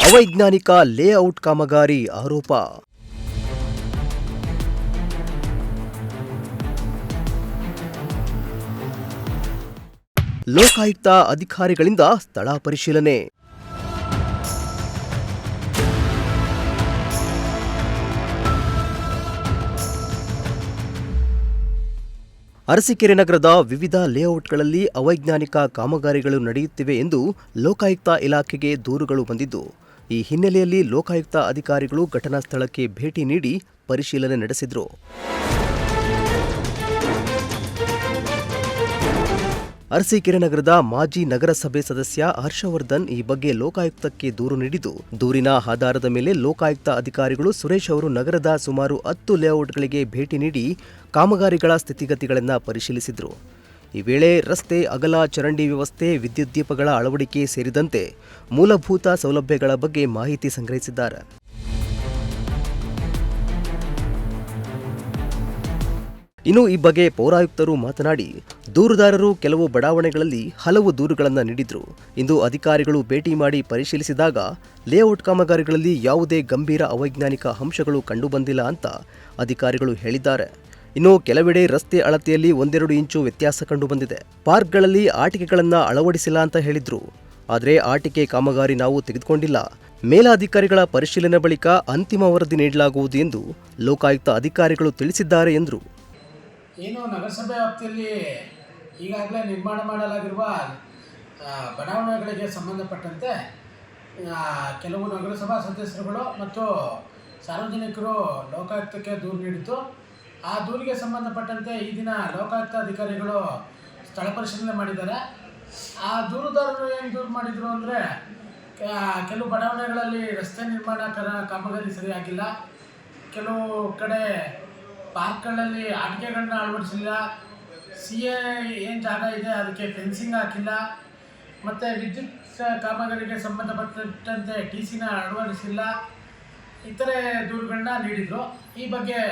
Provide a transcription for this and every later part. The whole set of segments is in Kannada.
ಅವೈಜ್ಞಾನಿಕ ಲೇಔಟ್ ಕಾಮಗಾರಿ ಆರೋಪ. ಲೋಕಾಯುಕ್ತ ಅಧಿಕಾರಿಗಳಿಂದ ಸ್ಥಳ ಪರಿಶೀಲನೆ. ಅರಸೀಕೆರೆ ನಗರದ ವಿವಿಧ ಲೇಔಟ್ಗಳಲ್ಲಿ ಅವೈಜ್ಞಾನಿಕ ಕಾಮಗಾರಿಗಳು ನಡೆಯುತ್ತಿವೆ ಎಂದು ಲೋಕಾಯುಕ್ತ ಇಲಾಖೆಗೆ ದೂರುಗಳು ಬಂದಿದ್ದು, ಈ ಹಿನ್ನೆಲೆಯಲ್ಲಿ ಲೋಕಾಯುಕ್ತ ಅಧಿಕಾರಿಗಳು ಘಟನಾ ಸ್ಥಳಕ್ಕೆ ಭೇಟಿ ನೀಡಿ ಪರಿಶೀಲನೆ ನಡೆಸಿದರು. ಅರಸೀಕೆರೆ ನಗರದ ಮಾಜಿ ನಗರಸಭೆ ಸದಸ್ಯ ಹರ್ಷವರ್ಧನ್ ಈ ಬಗ್ಗೆ ಲೋಕಾಯುಕ್ತಕ್ಕೆ ದೂರು ನೀಡಿದ್ದು, ದೂರಿನ ಆಧಾರದ ಮೇಲೆ ಲೋಕಾಯುಕ್ತ ಅಧಿಕಾರಿಗಳು ಸುರೇಶ್ ಅವರು ನಗರದ ಸುಮಾರು 10 ಲೇಔಟ್ಗಳಿಗೆ ಭೇಟಿ ನೀಡಿ ಕಾಮಗಾರಿಗಳ ಸ್ಥಿತಿಗತಿಗಳನ್ನು ಪರಿಶೀಲಿಸಿದರು. ಈ ವೇಳೆ ರಸ್ತೆ ಅಗಲ, ಚರಂಡಿ ವ್ಯವಸ್ಥೆ, ವಿದ್ಯುತ್ ದೀಪಗಳ ಅಳವಡಿಕೆ ಸೇರಿದಂತೆ ಮೂಲಭೂತ ಸೌಲಭ್ಯಗಳ ಬಗ್ಗೆ ಮಾಹಿತಿ ಸಂಗ್ರಹಿಸಿದ್ದಾರೆ. ಇನ್ನು ಈ ಬಗ್ಗೆ ಪೌರಾಯುಕ್ತರು ಮಾತನಾಡಿ, ದೂರುದಾರರು ಕೆಲವು ಬಡಾವಣೆಗಳಲ್ಲಿ ಹಲವು ದೂರುಗಳನ್ನು ನೀಡಿದ್ರು. ಇಂದು ಅಧಿಕಾರಿಗಳು ಭೇಟಿ ಮಾಡಿ ಪರಿಶೀಲಿಸಿದಾಗ ಲೇಔಟ್ ಕಾಮಗಾರಿಗಳಲ್ಲಿ ಯಾವುದೇ ಗಂಭೀರ ಅವೈಜ್ಞಾನಿಕ ಅಂಶಗಳು ಕಂಡುಬಂದಿಲ್ಲ ಅಂತ ಅಧಿಕಾರಿಗಳು ಹೇಳಿದ್ದಾರೆ. ಇನ್ನು ಕೆಲವೆಡೆ ರಸ್ತೆ ಅಳತೆಯಲ್ಲಿ 1-2 ಇಂಚು ವ್ಯತ್ಯಾಸ ಕಂಡುಬಂದಿದೆ. ಪಾರ್ಕ್ಗಳಲ್ಲಿ ಆಟಿಕೆಗಳನ್ನು ಅಳವಡಿಸಿಲ್ಲ ಅಂತ ಹೇಳಿದ್ರು. ಆದರೆ ಆಟಿಕೆ ಕಾಮಗಾರಿ ನಾವು ತೆಗೆದುಕೊಂಡಿಲ್ಲ. ಮೇಲಾಧಿಕಾರಿಗಳ ಪರಿಶೀಲನೆ ಬಳಿಕ ಅಂತಿಮ ವರದಿ ನೀಡಲಾಗುವುದು ಎಂದು ಲೋಕಾಯುಕ್ತ ಅಧಿಕಾರಿಗಳು ತಿಳಿಸಿದ್ದಾರೆ ಎಂದರು. ಏನು ನಗರಸಭೆ ವ್ಯಾಪ್ತಿಯಲ್ಲಿ ಈಗಾಗಲೇ ನಿರ್ಮಾಣ ಮಾಡಲಾಗಿರುವ ಬಡಾವಣೆಗಳಿಗೆ ಸಂಬಂಧಪಟ್ಟಂತೆ ಕೆಲವು ನಗರಸಭಾ ಸದಸ್ಯರುಗಳು ಮತ್ತು ಸಾರ್ವಜನಿಕರು ಲೋಕಾಯುಕ್ತಕ್ಕೆ ದೂರು ನೀಡಿದ್ದು, ಆ ದೂರಿಗೆ ಸಂಬಂಧಪಟ್ಟಂತೆ ಈ ದಿನ ಲೋಕಾಯುಕ್ತ ಅಧಿಕಾರಿಗಳು ಸ್ಥಳ ಪರಿಶೀಲನೆ ಮಾಡಿದ್ದಾರೆ. ಆ ದೂರುದಾರರು ಏನು ದೂರು ಮಾಡಿದರು ಅಂದರೆ, ಕೆಲವು ಬಡಾವಣೆಗಳಲ್ಲಿ ರಸ್ತೆ ನಿರ್ಮಾಣ ಕಾಮಗಾರಿ ಸರಿಯಾಗಿಲ್ಲ, ಕೆಲವು ಕಡೆ ಪಾರ್ಕ್ಗಳಲ್ಲಿ ಆಟಿಕೆಗಳನ್ನ ಅಳವಡಿಸಿಲ್ಲ, CA ಏನು ಜಾಗ ಇದೆ ಅದಕ್ಕೆ ಫೆನ್ಸಿಂಗ್ ಹಾಕಿಲ್ಲ, ಮತ್ತು ವಿದ್ಯುತ್ ಕಾಮಗಾರಿಗೆ ಸಂಬಂಧಪಟ್ಟಂತೆ TCನ ಅಳವಡಿಸಿಲ್ಲ, ಇತರೆ ದೂರುಗಳನ್ನ ನೀಡಿದರು. ಈ ಬಗ್ಗೆ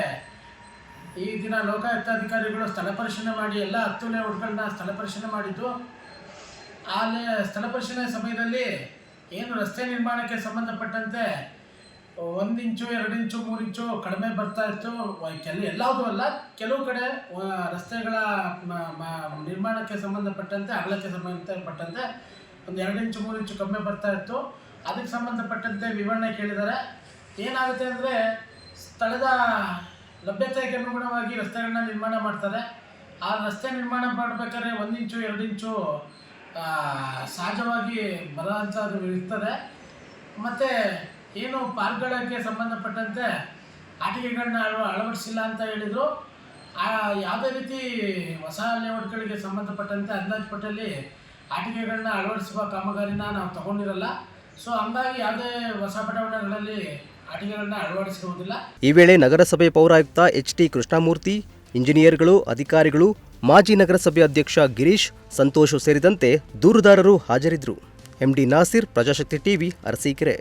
ಈ ದಿನ ಲೋಕಾಯುಕ್ತ ಅಧಿಕಾರಿಗಳು ಸ್ಥಳ ಪರಿಶೀಲನೆ ಮಾಡಿ ಎಲ್ಲ 10 ಲೇಔಟ್ಗಳನ್ನ ಸ್ಥಳ ಪರಿಶೀಲನೆ ಮಾಡಿದ್ದು, ಆ ಸ್ಥಳ ಪರಿಶೀಲನೆ ಸಮಯದಲ್ಲಿ ಏನು ರಸ್ತೆ ನಿರ್ಮಾಣಕ್ಕೆ ಸಂಬಂಧಪಟ್ಟಂತೆ 1 ಇಂಚು, 2 ಇಂಚು, 3 ಇಂಚು ಕಡಿಮೆ ಬರ್ತಾ ಇತ್ತು. ಎಲ್ಲದೂ ಅಲ್ಲ, ಕೆಲವು ಕಡೆ ರಸ್ತೆಗಳ ನಿರ್ಮಾಣಕ್ಕೆ ಸಂಬಂಧಪಟ್ಟಂತೆ, ಅಗಲಕ್ಕೆ ಸಂಬಂಧಪಟ್ಟಂತೆ 2 ಇಂಚು, 3 ಇಂಚು ಕಡಿಮೆ ಬರ್ತಾ ಇತ್ತು. ಅದಕ್ಕೆ ಸಂಬಂಧಪಟ್ಟಂತೆ ವಿವರಣೆ ಕೇಳಿದ್ದಾರೆ. ಏನಾಗುತ್ತೆ ಅಂದರೆ, ಸ್ಥಳದ ಲಭ್ಯತೆಗೆ ಅನುಗುಣವಾಗಿ ರಸ್ತೆಗಳನ್ನ ನಿರ್ಮಾಣ ಮಾಡ್ತಾರೆ. ಆ ರಸ್ತೆ ನಿರ್ಮಾಣ ಮಾಡಬೇಕಾದ್ರೆ 1 ಇಂಚು, 2 ಇಂಚು ಸಹಜವಾಗಿ ಬರೋಂಥದ್ದು ಇರ್ತದೆ. ಮತ್ತು ಏನು ಪಾರ್ಕ್ಗಳಿಗೆ ಸಂಬಂಧಪಟ್ಟಂತೆ ಆಟಿಕೆಗಳನ್ನ ಅಳವಡಿಸಿಲ್ಲ ಅಂತ ಹೇಳಿದರು. ಯಾವುದೇ ರೀತಿ ಹೊಸ ಲೇಔಟ್ಗಳಿಗೆ ಸಂಬಂಧಪಟ್ಟಂತೆ ಅಂದಾಜು ಪಟ್ಟಲ್ಲಿ ಆಟಿಕೆಗಳನ್ನ ಅಳವಡಿಸುವ ಕಾಮಗಾರಿನ ನಾವು ತಗೊಂಡಿರಲ್ಲ. ಸೊ ಹಂಗಾಗಿ ಯಾವುದೇ ಹೊಸ ಬಡಾವಣೆಗಳಲ್ಲಿ ಆಟಿಕೆಗಳನ್ನ ಅಳವಡಿಸಿರುವುದಿಲ್ಲ. ಈ ವೇಳೆ ನಗರಸಭೆ ಪೌರಾಯುಕ್ತ HT ಕೃಷ್ಣಮೂರ್ತಿ, ಇಂಜಿನಿಯರ್ಗಳು, ಅಧಿಕಾರಿಗಳು, ಮಾಜಿ ನಗರಸಭೆ ಅಧ್ಯಕ್ಷ ಗಿರೀಶ್, ಸಂತೋಷ್ ಸೇರಿದಂತೆ ದೂರುದಾರರು ಹಾಜರಿದ್ದರು. MD Nasir, ಪ್ರಜಾಶಕ್ತಿ TV, Arsikere.